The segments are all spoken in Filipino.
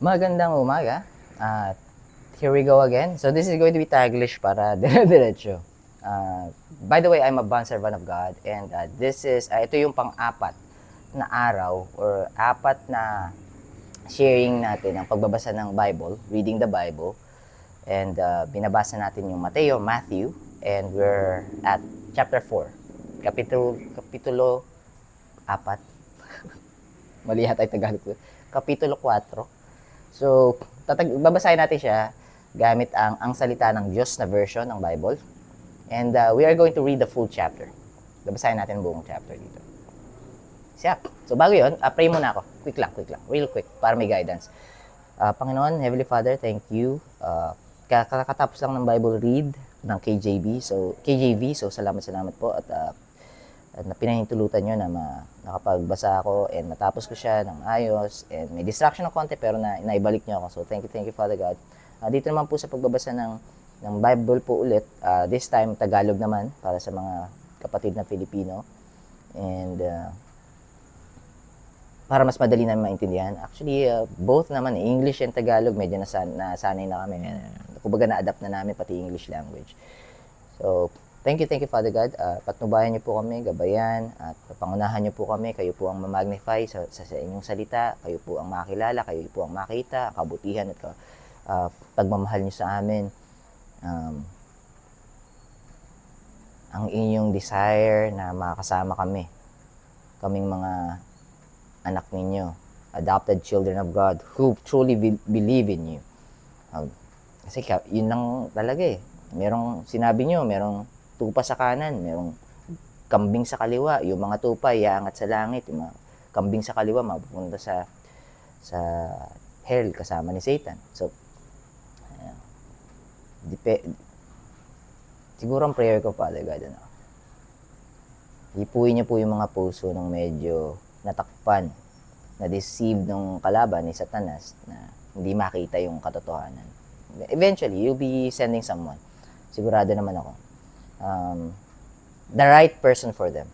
Magandang umaga. Here we go again. So this is going to be Taglish para dire-diretso. By the way, I'm a bond servant of God and ito yung pang-apat na araw or apat na sharing natin ng pagbabasa ng Bible, reading the Bible. And binabasa natin yung Matthew, and we're at chapter 4. Kapitulo 4. Mali yata yung Tagalog ko. Kapitulo 4. So, babasahin natin siya gamit ang salita ng Diyos na version ng Bible. And we are going to read the full chapter. Babasahin natin buong chapter dito. So, bago yun, pray muna ako. Quick lang. Real quick, para may guidance. Panginoon, Heavenly Father, thank you. Kakatapos lang ng Bible read ng KJV. So, salamat po. At na pinahintulutan nyo na nakapagbasa ako and matapos ko siya ng ayos and may distraction ng konti pero naibalik nyo ako. So thank you Father God. Dito naman po sa pagbabasa ng Bible po ulit, this time Tagalog naman para sa mga kapatid na Filipino and para mas madali namin maintindihan. Actually, both naman, English and Tagalog, medyo nasanay na kami. Kumbaga na-adapt na namin pati English language. So, Thank you Father God. Patnubayan niyo po kami, gabayan, at pangunahan niyo po kami. Kayo po ang ma-magnify sa inyong salita. Kayo po ang makilala, kayo po ang makita, kabutihan at pagmamahal niyo sa amin. Ang inyong desire na makasama kaming mga anak ninyo, adopted children of God who truly believe in you. Kasi yun lang talaga eh. Sinabi niyo, merong tupa sa kanan, merong kambing sa kaliwa. Yung mga tupa iaangat sa langit, yung mga kambing sa kaliwa mapupunta sa hell kasama ni Satan. So siguro ang prayer ko, Father God, hipuin niyo po yung mga puso ng medyo natakpan, na deceived ng kalaban ni Satanas na hindi makita yung katotohanan. Eventually, you'll be sending someone. Sigurado naman ako. The right person for them.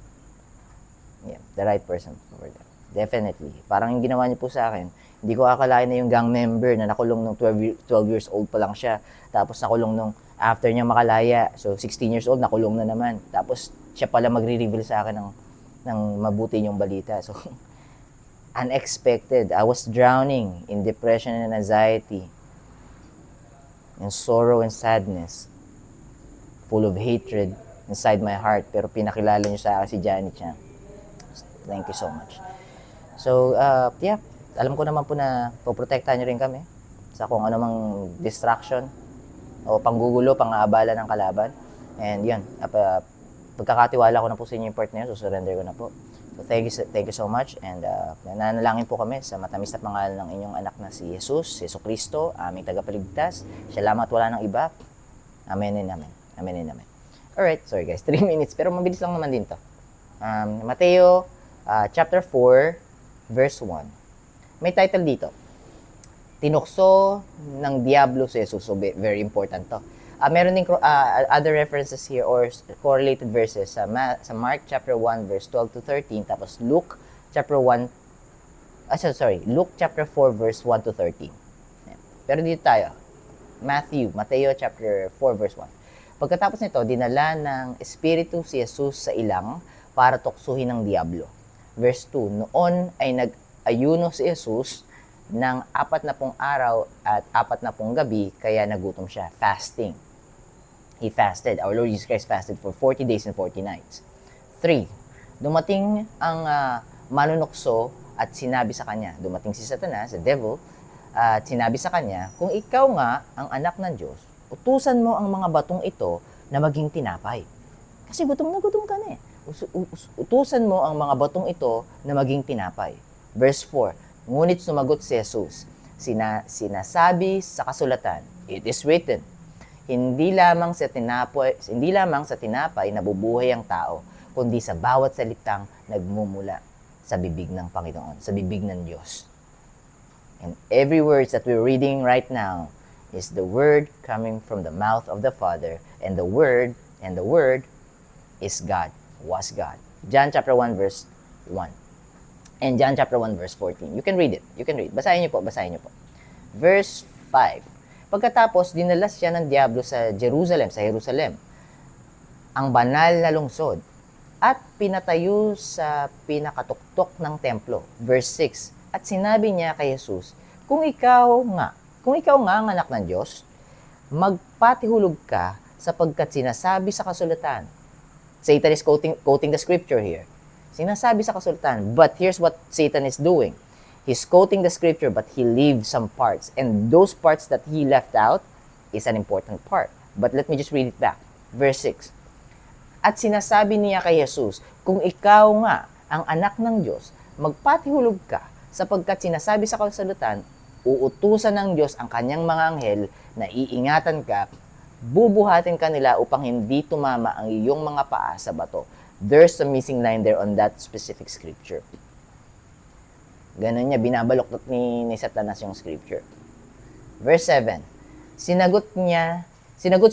Yeah, the right person for them. Definitely. Parang yung ginawa niyo po sa akin, hindi ko akalain na yung gang member na nakulong nung 12 years old pa lang siya. Tapos nakulong nung after niya makalaya. So, 16 years old, nakulong na naman. Tapos, siya pala magre-reveal sa akin ng mabuti niyong balita. So, unexpected. I was drowning in depression and anxiety, in sorrow and sadness, full of hatred inside my heart. Pero pinakilala niyo sa akin si Janet siya. Thank you so much. So, alam ko naman po na poprotektahan niyo rin kami sa kung anumang distraction o panggugulo, pang-aabala ng kalaban. And yun, pagkakatiwala ko na po sa inyo yung part na yun, so surrender ko na po. So, thank you so much. And nananalangin po kami sa matamis na pangalan ng inyong anak na si Jesus, Jesu Cristo, aming tagapagligtas. Siya lamang at wala ng iba. Amen and amen. Amen and amen. Alright, sorry guys, 3 minutes, pero mabilis lang naman din to. Mateo chapter 4, verse 1. May title dito, Tinukso ng Diablo si Jesus. So, very important to. Meron din other references here or correlated verses sa Mark chapter 1, verse 12 to 13, tapos Luke chapter 4, verse 1 to 13. Pero dito tayo, Mateo chapter 4, verse 1. Pagkatapos nito, dinala ng Espiritu si Jesus sa ilang para tuksuhin ng Diablo. Verse 2, noon ay nag-ayuno si Jesus ng 40 araw at 40 gabi, kaya nagutom siya. Fasting. He fasted. Our Lord Jesus Christ fasted for 40 days and 40 nights. 3, dumating ang manunukso at sinabi sa kanya, dumating si Satanas, the devil, at sinabi sa kanya, kung ikaw nga ang anak ng Diyos, utusan mo ang mga batong ito na maging tinapay. Kasi gutom ka na eh. Utusan mo ang mga batong ito na maging tinapay. Verse 4, ngunit sumagot si Jesus, sinasabi sa kasulatan, it is written, hindi lamang sa tinapay nabubuhay ang tao, kundi sa bawat salitang nagmumula sa bibig ng Panginoon, sa bibig ng Diyos. And every words that we're reading right now is the word coming from the mouth of the Father, and the word is God, was God. John chapter 1 verse 1. And John chapter 1 verse 14. You can read it. Basahin niyo po. Verse 5. Pagkatapos, dinalas siya ng Diablo sa Jerusalem, ang banal na lungsod, at pinatayo sa pinakatuktok ng templo. Verse 6. At sinabi niya kay Jesus, kung ikaw nga ang anak ng Diyos, magpatihulog ka sapagkat sinasabi sa kasulatan. Satan is quoting the scripture here. Sinasabi sa kasulatan, but here's what Satan is doing. He's quoting the scripture, but he leaves some parts. And those parts that he left out is an important part. But let me just read it back. Verse 6. At sinasabi niya kay Jesus, kung ikaw nga ang anak ng Diyos, magpatihulog ka, sapagkat sinasabi sa kasulatan, uutusan ng Diyos ang kanyang mga anghel na iingatan ka, bubuhatin ka nila upang hindi tumama ang iyong mga paa sa bato. There's a missing line there on that specific scripture. Ganun niya, binabaloktot ni Satanas yung scripture. Verse 7. Sinagot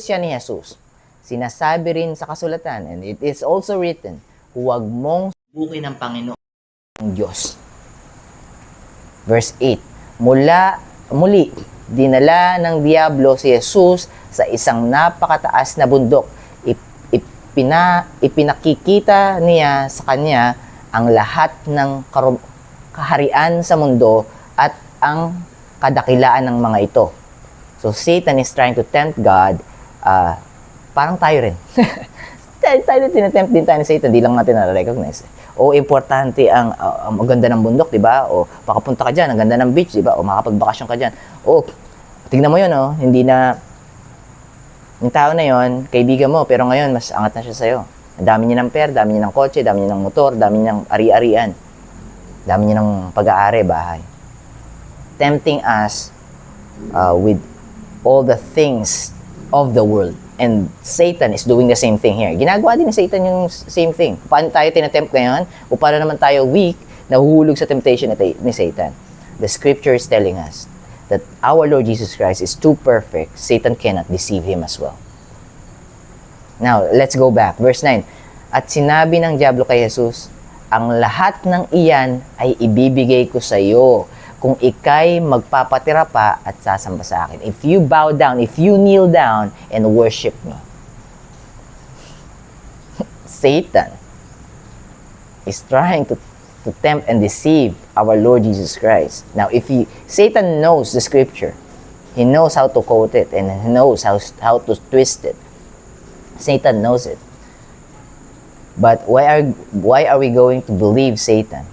siya ni Jesus, sinasabi rin sa kasulatan, and it is also written, huwag mong subukin ng Panginoon ang Diyos. Verse 8. Muli, dinala ng Diablo si Jesus sa isang napakataas na bundok. Ipinakikita niya sa kanya ang lahat ng kaharian sa mundo at ang kadakilaan ng mga ito. So, Satan is trying to tempt God. Parang tayo rin. tayo tinatempt din tayo ni Satan. Di lang natin na-recognize. O, importante ang maganda ng bundok, di ba? O, makapunta ka dyan, ang ganda ng beach, di ba? O, makapagbakasyon ka dyan. O, tignan mo yun, hindi na, yung tao na yon kaibigan mo, pero ngayon, mas angat na siya sa'yo. Ang dami niya ng pera, dami niya ng kotse, dami niya ng motor, dami niya ng ari-arian. Dami niya ng pag-aari, bahay. Tempting us with all the things of the world. And Satan is doing the same thing here. Ginagawa din ni Satan yung same thing. Paano tayo tinatempt ngayon? O paano naman tayo weak, nahuhulog sa temptation ni Satan? The scripture is telling us that our Lord Jesus Christ is too perfect, Satan cannot deceive him as well. Now, let's go back. Verse 9. At sinabi ng Diablo kay Jesus, ang lahat ng iyan ay ibibigay ko sa iyo kung ikay magpapatira pa at sasamba sa akin. If you bow down, if you kneel down and worship me. Satan is trying to tempt and deceive our Lord Jesus Christ. Now, Satan knows the scripture. He knows how to quote it and he knows how to twist it. Satan knows it. But why are we going to believe Satan?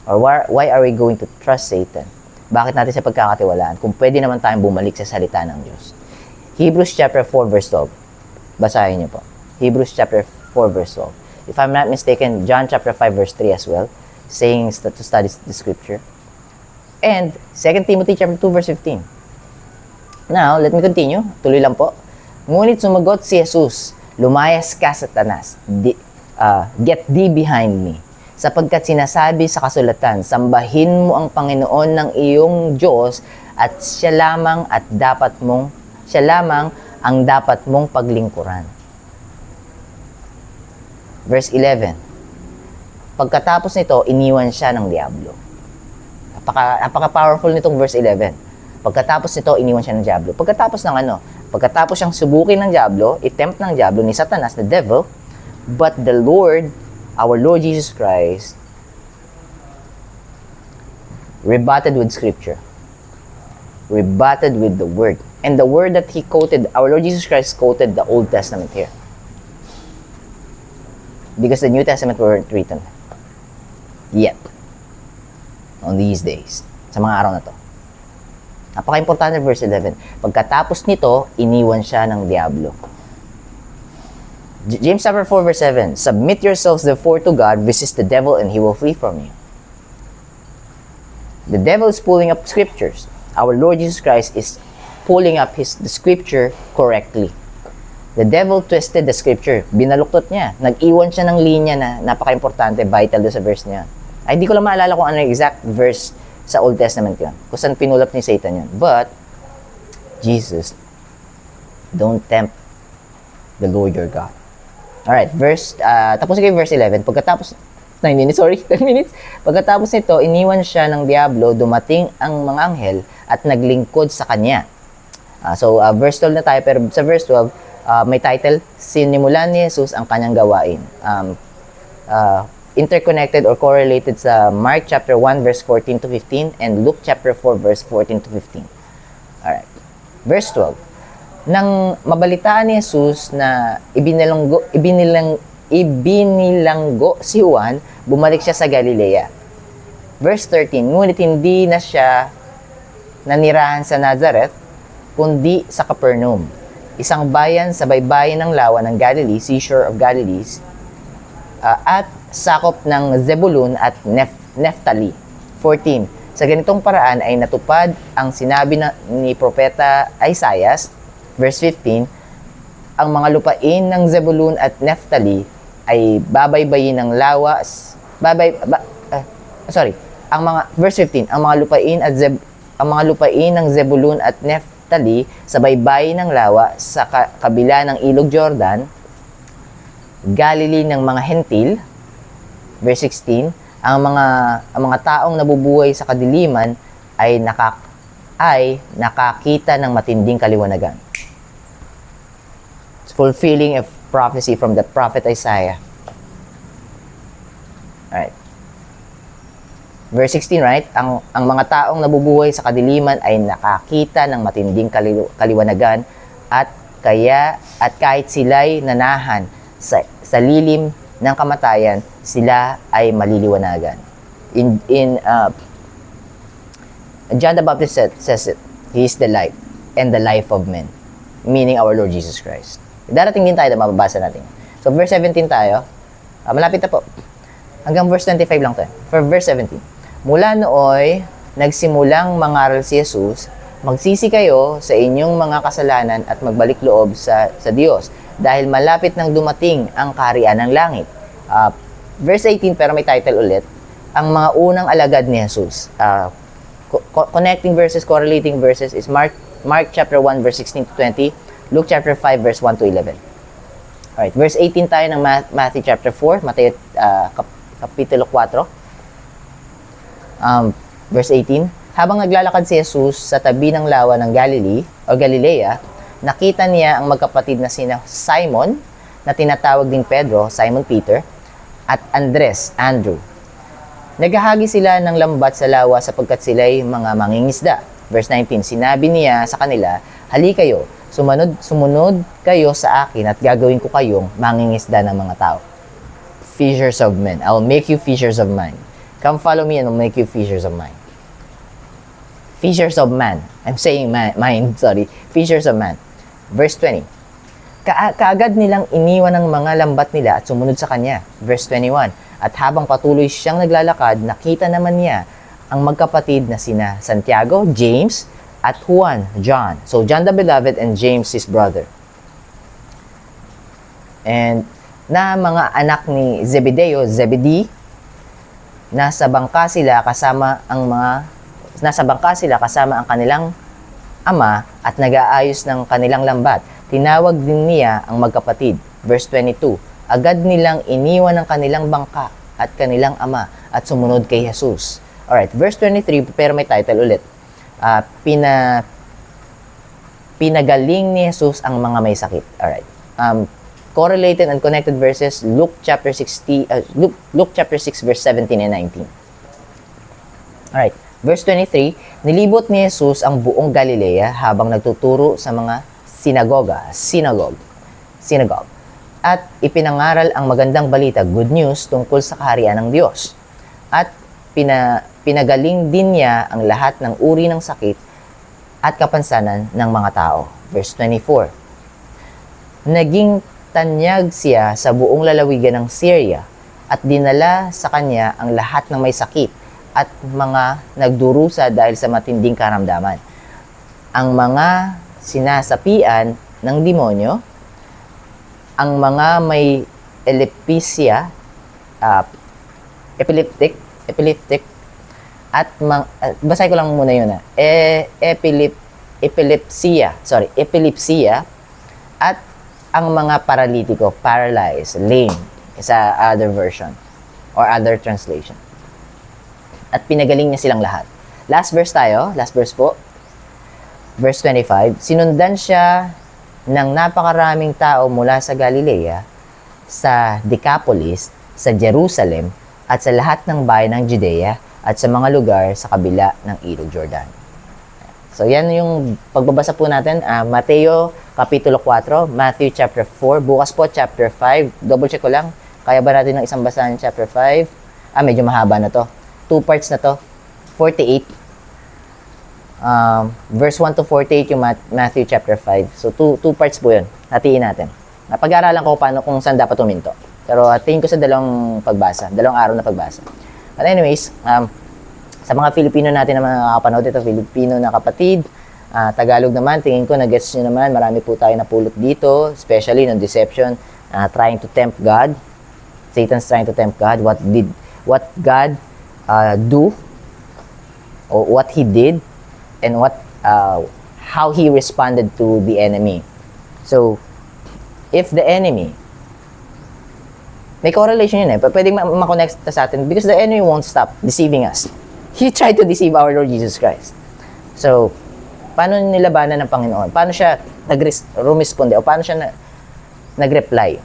Or why are we going to trust Satan? Bakit natin siya pagkakatiwalaan? Kung pwede naman tayong bumalik sa salita ng Diyos. Hebrews chapter 4 verse 12. Basahin niyo po. Hebrews chapter 4 verse 12. If I'm not mistaken, John chapter 5 verse 3 as well, saying to study the scripture. And 2 Timothy chapter 2 verse 15. Now, let me continue. Tuloy lang po. Ngunit sumagot si Jesus, lumayas ka, Satanas. Get thee behind me. Sapagkat sinasabi sa kasulatan, sambahin mo ang Panginoon ng iyong Diyos at siya lamang ang dapat mong paglingkuran. Verse 11. Pagkatapos nito, iniwan siya ng Diablo. Napaka-powerful nitong verse 11. Pagkatapos nito, iniwan siya ng Diablo. Pagkatapos siyang subukin ng Diablo, itempt ng Diablo ni Satanas, the devil, but the Lord, our Lord Jesus Christ, rebutted with scripture. Rebutted with the word. And the word that he quoted, our Lord Jesus Christ quoted the Old Testament here. Because the New Testament weren't written yet. On these days. Sa mga araw na to. Napaka-importante verse 11. Pagkatapos nito, iniwan siya ng Diablo. James chapter 4 verse 7. Submit yourselves therefore to God, resist the devil, and he will flee from you. The devil is pulling up scriptures. Our Lord Jesus Christ is pulling up the scripture correctly. The devil twisted the scripture. Binaluktot niya. Nag-iwan siya ng linya na napaka-importante, vital doon sa verse niya. Ay, di ko lang maalala kung ano yung exact verse sa Old Testament yun. Kung saan pinulap ni Satan yun. But, Jesus, don't tempt the Lord your God. Alright, tapos ko yung verse 11. Pagkatapos, 10 minutes. Pagkatapos nito, iniwan siya ng Diablo, dumating ang mga anghel at naglingkod sa kanya. Verse 12 na tayo, pero sa verse 12, may title, sinimulan ni Jesus ang kanyang gawain. Interconnected or correlated sa Mark chapter 1 verse 14 to 15 and Luke chapter 4 verse 14 to 15. Alright. Verse 12. Nang mabalitaan ni Jesus na ibinilanggo si Juan, bumalik siya sa Galilea. Verse 13. Ngunit hindi na siya nanirahan sa Nazareth, kundi sa Capernaum, isang bayan sa baybayin ng lawa ng Galilee, seashore of Galilee, at sakop ng Zebulun at Neftali. 14. Sa ganitong paraan ay natupad ang sinabi ni Propeta Isaiah, verse 15, ang mga lupain ng Zebulun at Neftali ay babaybayin ng lawa, verse 15, ang mga lupain ng Zebulun at Neftali sa baybayin ng lawa sa kabila ng ilog Jordan, Galilee ng mga Hentil. Verse 16, ang mga taong nabubuhay sa kadiliman ay nakakita ng matinding kaliwanagan. It's fulfilling a prophecy from the prophet Isaiah. Alright. Verse 16, right? Ang mga taong nabubuhay sa kadiliman ay nakakita ng matinding kaliwanagan at kahit sila'y nanahan sa lilim ng kamatayan, sila ay maliliwanagan. John the Baptist says it, He is the light and the life of men, meaning our Lord Jesus Christ. Darating din tayo na mababasa natin. So verse 17 tayo, malapit na po. Hanggang verse 25 lang tayo. For verse 17, mula nooy nagsimulang mangaral si Jesus, magsisi kayo sa inyong mga kasalanan at magbalik loob sa Diyos, dahil malapit nang dumating ang kaharian ng langit. Verse 18, pero may title ulit, ang mga unang alagad ni Jesus. Connecting verses, correlating verses is Mark chapter 1 verse 16 to 20, Luke chapter 5 verse 1 to 11. Alright, verse 18 tayo ng Matthew chapter 4, Mateo kapitulo 4. Verse 18, habang naglalakad si Jesus sa tabi ng lawa ng Galilee o Galilea, nakita niya ang magkapatid na sina Simon, na tinatawag ding Pedro, Simon Peter, at Andres, Andrew. Naghahagi sila ng lambat sa lawa sapagkat sila'y mga mangingisda. Verse 19, sinabi niya sa kanila, hali kayo, sumunod kayo sa akin at gagawin ko kayong mangingisda ng mga tao. Fishers of men. I will make you fishers of men. Come follow me and I'll make you fishers of men. Fishers of man. I'm saying fishers of man. Verse 20. Kaagad nilang iniwan ang mga lambat nila at sumunod sa kanya. Verse 21. At habang patuloy siyang naglalakad, nakita naman niya ang magkapatid na sina Santiago, James, at Juan, John. So, John the Beloved and James his brother. And na mga anak ni Zebedee, nasa bangka sila kasama ang kanilang ama at nag-aayos ng kanilang lambat. Tinawag din niya ang magkapatid. Verse 22, agad nilang iniwan ang kanilang bangka at kanilang ama at sumunod kay Jesus. Alright, verse 23, pero may title ulit. Pinagaling ni Jesus ang mga may sakit. Alright. Correlated and connected verses, Luke chapter 6 verse 17 and 19. Alright. Verse 23, nilibot ni Jesus ang buong Galilea habang nagtuturo sa mga synagogue. At ipinangaral ang magandang balita, good news, tungkol sa kaharian ng Diyos. At pinagaling din niya ang lahat ng uri ng sakit at kapansanan ng mga tao. Verse 24, naging tanyag siya sa buong lalawigan ng Syria at dinala sa kanya ang lahat ng may sakit at mga nagdurusa dahil sa matinding karamdaman. Ang mga sinasapian ng demonyo, ang mga may epileptic, at basahin ko lang muna yun epilepsia, at ang mga paralitiko, paralyzed, lame, sa other version or other translation. At pinagaling niya silang lahat. Last verse po. Verse 25, sinundan siya ng napakaraming tao mula sa Galilea, sa Decapolis, sa Jerusalem, at sa lahat ng bayan ng Judea, at sa mga lugar sa kabila ng Ilog Jordan. So yan yung pagbabasa po natin, Mateo Kapitulo 4, Matthew chapter 4, bukas po chapter 5, double check ko lang, kaya ba natin ng isang basahan chapter 5? Medyo mahaba na to. 2 parts na to, 48. Verse 1 to 48 yung Matthew chapter 5. So, two parts po yun. Hatiin natin. Napag-aralan ko kung saan dapat tuminto. Pero hatiin ko sa dalawang araw na pagbasa. But anyways, sa mga Filipino natin na mga kapanood ito, Filipino na kapatid, Tagalog naman, tingin ko na-gets nyo naman, marami po tayo napulot dito, especially ng deception, trying to tempt God. Satan's trying to tempt God. What God do, or what He did, and how he responded to the enemy. So, if the enemy, may correlation yun pwedeng ma-connect sa atin because the enemy won't stop deceiving us. He tried to deceive our Lord Jesus Christ. So, paano nilabanan ng Panginoon? Paano siya rumisponde? O paano siya nag-reply?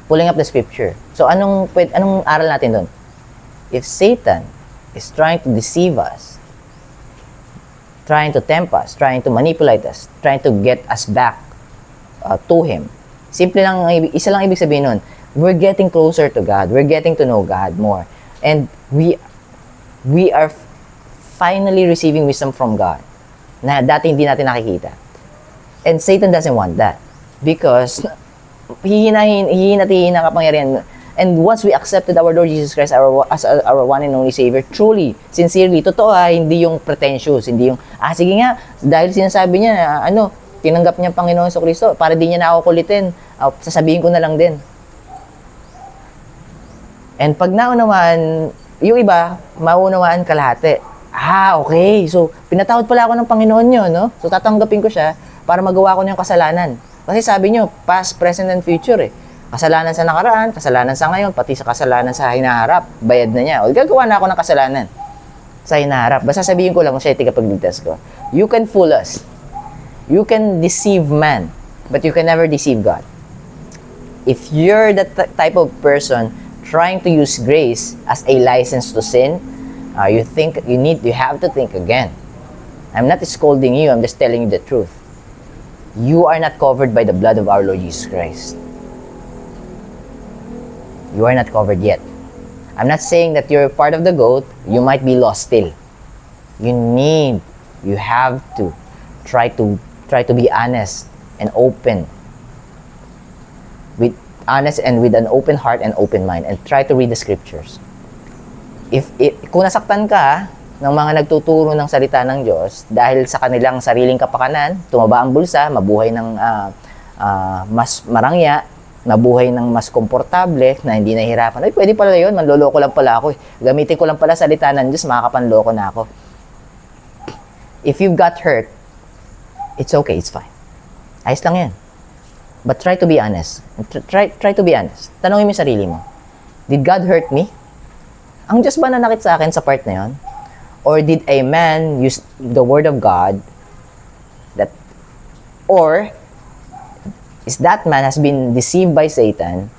Pulling up the scripture. So, anong aral natin doon? If Satan is trying to deceive us, trying to tempt us, trying to manipulate us, trying to get us back to Him. Simple lang, isa lang ibig sabihin nun, we're getting closer to God. We're getting to know God more. And we are finally receiving wisdom from God na dati hindi natin nakikita. And Satan doesn't want that because hihina kapangyarihan. And once we accepted our Lord Jesus Christ as our one and only Savior, truly, sincerely, totoo hindi yung pretentious, hindi yung, sige nga, dahil sinasabi niya, tinanggap niya Panginoon sa Kristo, para di niya na ako kulitin, sasabihin ko na lang din. And pag naunawaan, yung iba, maunawaan kalahati. Okay, so pinatawad pala ako ng Panginoon niyo, no? So tatanggapin ko siya para magawa ko niyang kasalanan. Kasi sabi niyo, past, present, and future Kasalanan sa nakaraan, kasalanan sa ngayon, pati sa kasalanan sa hinaharap, bayad na niya. O gagawa na ako ng kasalanan sa hinaharap. Basta sabihin ko lang kung siya tigapagligtas ko. You can fool us. You can deceive man, but you can never deceive God. If you're the type of person trying to use grace as a license to sin, you have to think again. I'm not scolding you, I'm just telling you the truth. You are not covered by the blood of our Lord Jesus Christ. You are not covered yet. I'm not saying that you're part of the goat, you might be lost still. You have to try to be honest and open. With an open heart and open mind, and try to read the scriptures. Kung nasaktan ka ng mga nagtuturo ng salita ng Diyos dahil sa kanilang sariling kapakanan, tumaba ang bulsa, mabuhay ng mas marangya, nabuhay ng mas komportable, na hindi nahihirapan. Pwede pala yun, manloloko lang pala ako. Gamitin ko lang pala salita ng Diyos, makakapanloko na ako. If you've got hurt, it's okay, it's fine. Ayos lang yan. But try to be honest. Try to be honest. Tanungin mo yung sarili mo. Did God hurt me? Ang Diyos ba nanakit sa akin sa part na yun? Or did a man use the word of God or is that man has been deceived by Satan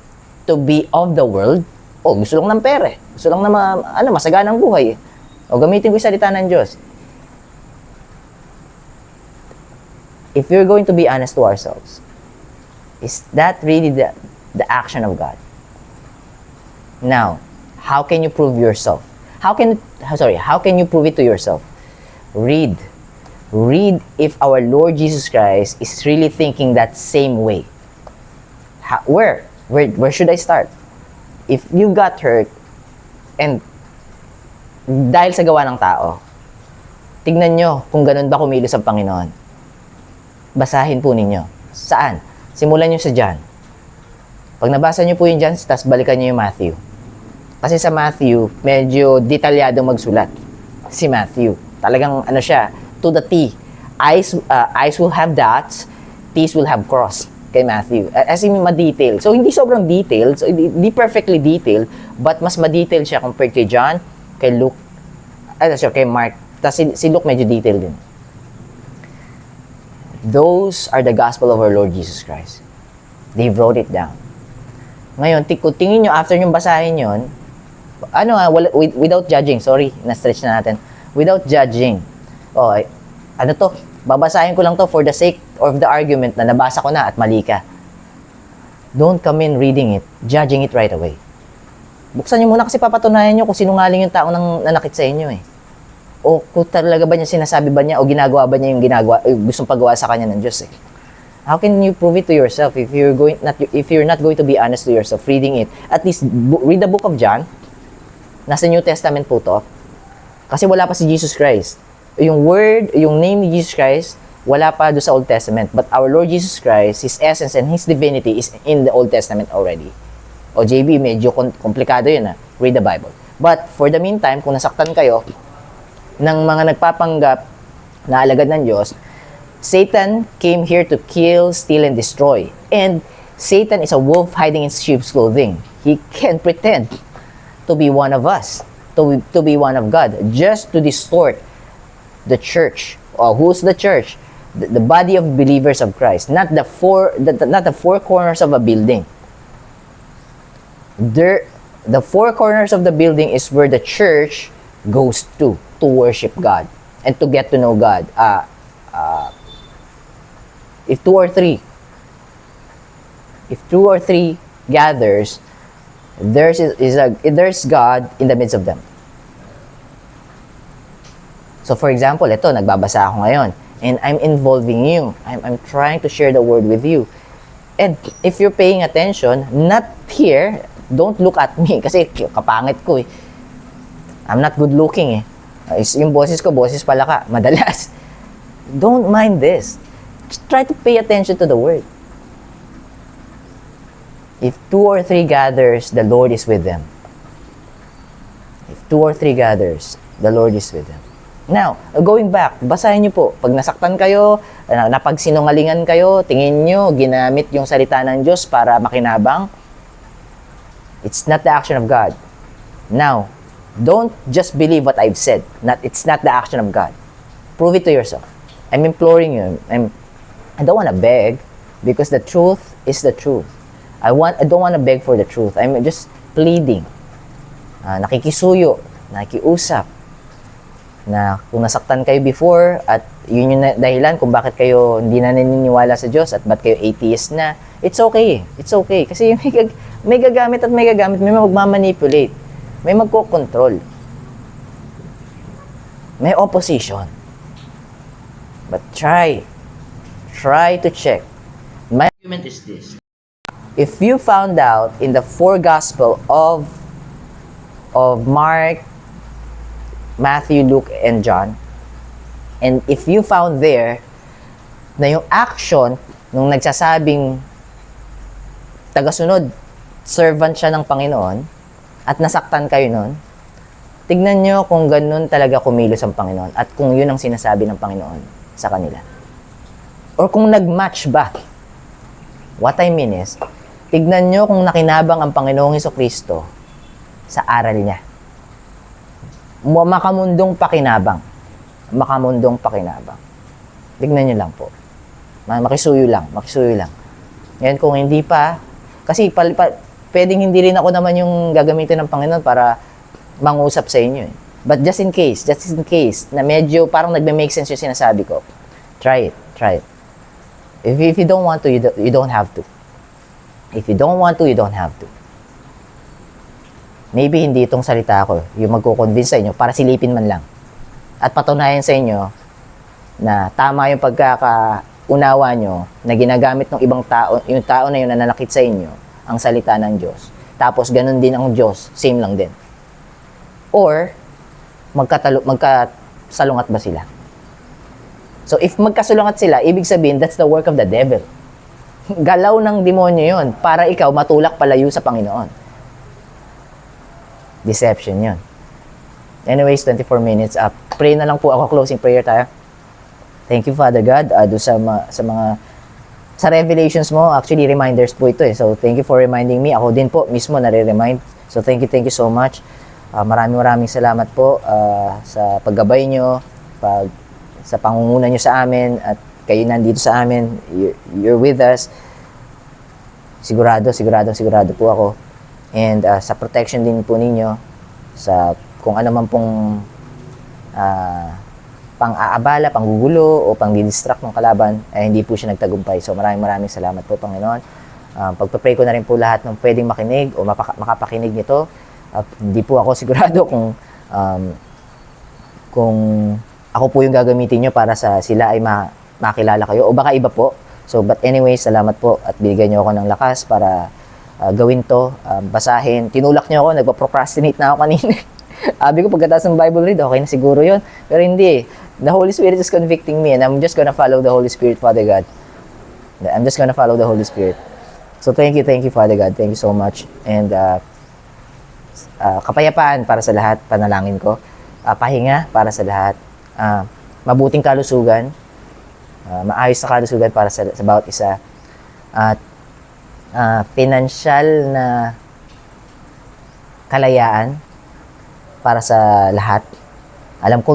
to be of the world? Gusto lang ng pera. Gusto lang na masaganang buhay. Gamitin ko yung salita ng Diyos. If you're going to be honest to ourselves, is that really the action of God? Now, how can you prove yourself? How can you prove it to yourself? Read if our Lord Jesus Christ is really thinking that same way. Where should I start? If you got hurt, and dahil sa gawa ng tao, tignan nyo kung ganun ba kumilos ang Panginoon. Basahin po ninyo. Saan? Simulan nyo sa John. Pag nabasa nyo po yung John, tapos balikan nyo yung Matthew. Kasi sa Matthew, medyo detalyadong magsulat. Si Matthew. Talagang siya, to the T. Eyes will have dots, T's will have cross kay Matthew. As in, ma-detail. So, hindi sobrang detailed. So, hindi perfectly detailed, but mas ma-detailed siya compared kay John, kay Luke, kay Mark. Tapos si Luke medyo detailed din. Those are the gospel of our Lord Jesus Christ. They wrote it down. Ngayon, kung tingin nyo, after nyo basahin yun, without judging, sorry, na-stretch na natin. Without judging. Babasahin ko lang to for the sake of the argument na nabasa ko na at mali ka. Don't come in reading it, judging it right away. Buksan nyo muna kasi papatunayan nyo kung sinungaling yung taong nanakit sa inyo eh. O kung talaga ba niya sinasabi ba niya o ginagawa ba niya yung gustong pagawa sa kanya ng Diyos eh. How can you prove it to yourself if you're not going to be honest to yourself reading it? At least read the book of John. Nasa New Testament po to. Kasi wala pa si Jesus Christ. Yung word, yung name ni Jesus Christ, wala pa doon sa Old Testament. But our Lord Jesus Christ, His essence and His divinity is in the Old Testament already. O JB, medyo komplikado yun ha. Read the Bible. But for the meantime, kung nasaktan kayo ng mga nagpapanggap na alagad ng Diyos, Satan came here to kill, steal, and destroy. And Satan is a wolf hiding in sheep's clothing. He can pretend to be one of us, to be one of God, just to distort the church. Who's the church? The body of believers of Christ, not the four corners of a building. The four corners of the building is where the church goes to worship God and to get to know God. If two or three gathers, there's God in the midst of them. So for example, ito, nagbabasa ako ngayon, and I'm involving you. I'm trying to share the word with you. And if you're paying attention, not here, don't look at me, kasi kapangit ko eh. I'm not good looking eh. Yung boses ko, boses pala ka, madalas. Don't mind this. Just try to pay attention to the word. If 2 or 3 gathers, the Lord is with them. If 2 or 3 gathers, the Lord is with them. Now, going back, basahin niyo po. Pag nasaktan kayo, napagsinungalingan kayo, tingin niyo, ginamit yung salita ng Diyos para makinabang, it's not the action of God. Now, don't just believe what I've said. It's not the action of God. Prove it to yourself. I'm imploring you. I don't want to beg because the truth is the truth. I don't want to beg for the truth. I'm just pleading. Nakikisuyo, nakikiusap. Na kung nasaktan kayo before at yun yung dahilan kung bakit kayo hindi na naniniwala sa Diyos at ba't kayo atheist na, it's okay. It's okay. Kasi may gagamit at may gagamit, may magmamanipulate, may magkocontrol, may opposition. But try to check. My argument is this. If you found out in the 4 gospel of Mark, Matthew, Luke, and John, and if you found there na yung action nung nagsasabing tagasunod, servant siya ng Panginoon, at nasaktan kayo nun, tignan nyo kung ganun talaga kumilos ang Panginoon at kung yun ang sinasabi ng Panginoon sa kanila. Or kung nag-match ba. What I mean is, tignan nyo kung nakinabang ang Panginoong Hesukristo sa aral niya. Makamundong pakinabang. Tignan nyo lang po. Makisuyo lang. Ngayon kung hindi pa, kasi pwedeng hindi rin ako naman yung gagamitin ng Panginoon para mangusap sa inyo eh. But just in case, na medyo parang nagme-make sense yung sinasabi ko, try it. If you don't want to, you don't have to. If you don't want to, you don't have to. Maybe hindi itong salita ko yung magko-convince sa inyo para silipin man lang. At patunayan sa inyo na tama yung pagkakaunawa nyo na ginagamit ng ibang tao, yung tao na yun na nanakit sa inyo, ang salita ng Diyos. Tapos ganun din ang Diyos, same lang din. Or, magkasalungat ba sila? So, if magkasalungat sila, ibig sabihin, that's the work of the devil. Galaw ng demonyo yun para ikaw matulak palayo sa Panginoon. Deception yun. Anyways, 24 minutes up. Pray na lang po ako. Closing prayer tayo. Thank you, Father God. Sa revelations mo, actually, reminders po ito eh. So, thank you for reminding me. Ako din po, mismo, nare-remind. So, thank you so much. Maraming salamat po sa paggabay nyo, sa pangunguna nyo sa amin, at kayo nandito sa amin, you're with us. Sigurado po ako. And sa protection din po ninyo, sa kung ano man pong pang-aabala, panggugulo, o pang-distract ng kalaban, ay hindi po siya nagtagumpay. So maraming salamat po, Panginoon. Pagpa-pray ko na rin po lahat ng pwedeng makinig o makapakinig nito. Hindi po ako sigurado kung ako po yung gagamitin nyo para sa sila ay makilala kayo, o baka iba po. So, but anyway, salamat po at binigyan nyo ako ng lakas para gawin to, basahin. Tinulak nyo ako, nagpa-procrastinate na ako kanina. Sabi ko, pagkatapos ng Bible read, okay na siguro yun. Pero hindi. The Holy Spirit is convicting me and I'm just gonna follow the Holy Spirit, Father God. I'm just gonna follow the Holy Spirit. So, thank you, Father God. Thank you so much. And kapayapaan para sa lahat, panalangin ko. Pahinga para sa lahat. Mabuting kalusugan. Maayos na kalusugan para sa bawat isa. At financial na kalayaan para sa lahat. Alam ko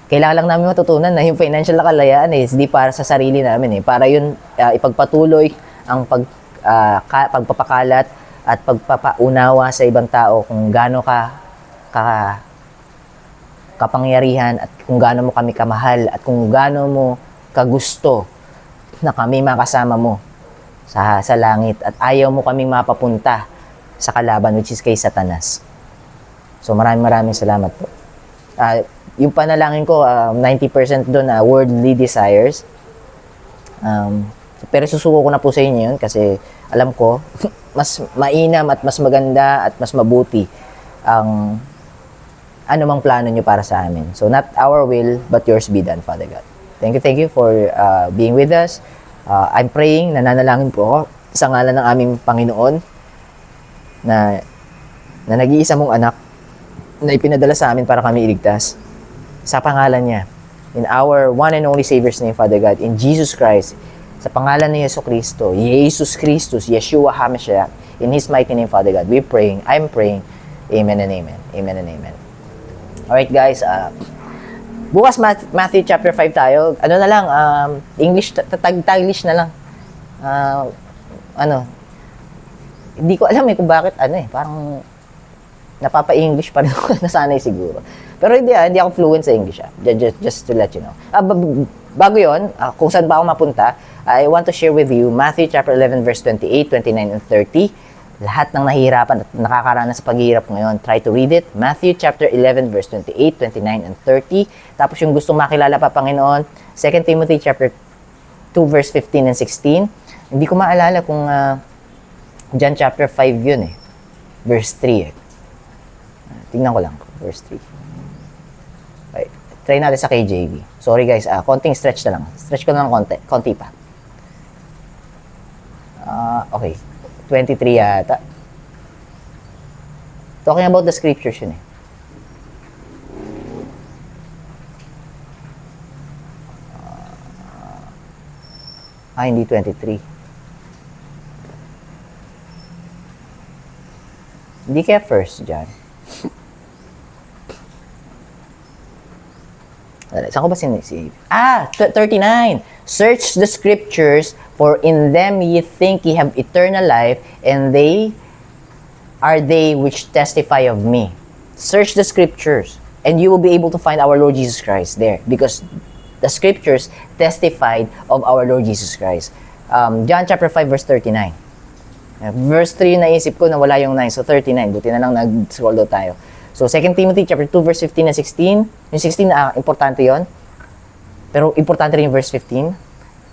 kailangan lang namin matutunan na yung financial na kalayaan hindi para sa sarili namin para yun ipagpatuloy ang pagpapakalat at pagpapaunawa sa ibang tao kung gaano kapangyarihan at kung gaano mo kami kamahal at kung gaano mo kagusto na kami makasama mo sa langit at ayaw mo kaming mapapunta sa kalaban, which is kay Satanas. So maraming salamat po. Yung panalangin ko, 90% doon worldly desires. Pero susuko ko na po sa inyo yun kasi alam ko mas mainam at mas maganda at mas mabuti ang anumang plano nyo para sa amin. So not our will but yours be done, Father God. Thank you for being with us. I'm praying, nananalangin po ako sa ngalan ng aming Panginoon na nag-iisa mong anak na ipinadala sa amin para kami iligtas. Sa pangalan niya, in our one and only Savior's name, Father God, in Jesus Christ, sa pangalan ni Yesu Cristo, Jesus Christus, Yeshua HaMashiach, in His mighty name, Father God, I'm praying, amen and amen. Amen and amen. Alright guys, bukas Matthew chapter 5 tayo. Ano na lang, English, Taglish na lang. Hindi ko alam kung bakit, parang napapa-English pa rin ako, nasanay siguro. Pero hindi ako fluent sa English. Just to let you know. Bago yun, kung saan ba ako mapunta, I want to share with you Matthew chapter 11 verse 28, 29, and 30. Lahat ng nahihirapan at nakakaranas sa paghihirap ngayon, try to read it. Matthew chapter 11 verse 28, 29, and 30. Tapos yung gustong makilala pa Panginoon, 2 Timothy chapter 2 verse 15 and 16. Hindi ko maalala kung John chapter 5 yun verse 3 Tingnan ko lang, verse 3. Okay. Try natin sa KJV. Sorry guys, konting stretch na lang. Stretch ko na lang konti pa. Okay. 23 yata. Talking about the scriptures yun hindi 23. Hindi kaya first John. Saan ko ba sinisi? 39. Search the scriptures, for in them ye think ye have eternal life, and they are they which testify of me. Search the scriptures, and you will be able to find our Lord Jesus Christ there, because the scriptures testified of our Lord Jesus Christ. John chapter 5 verse 39. Verse 3 naisip ko na wala yung 9, so 39. Buti na lang nag-scroll daw tayo. So 2 Timothy chapter 2 verse 15 and 16. Yung 16 importante 'yon. Pero importante rin yung verse 15.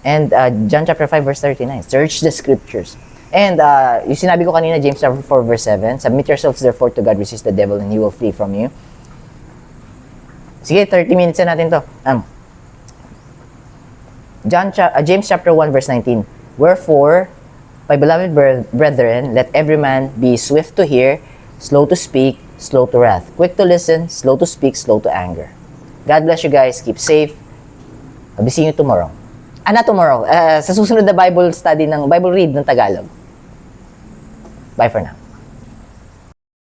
And John chapter 5 verse 39. Search the scriptures. And yung sinabi ko kanina, James chapter 4 verse 7. Submit yourselves therefore to God, resist the devil, and he will flee from you. Sige, 30 minutes na natin to. James chapter 1 verse 19. Wherefore, my beloved brethren, let every man be swift to hear, slow to speak, slow to wrath, quick to listen, slow to speak, slow to anger. God bless you guys. Keep safe. I'll be seeing you tomorrow. Not tomorrow. Sa susunod na Bible read ng Tagalog. Bye for now.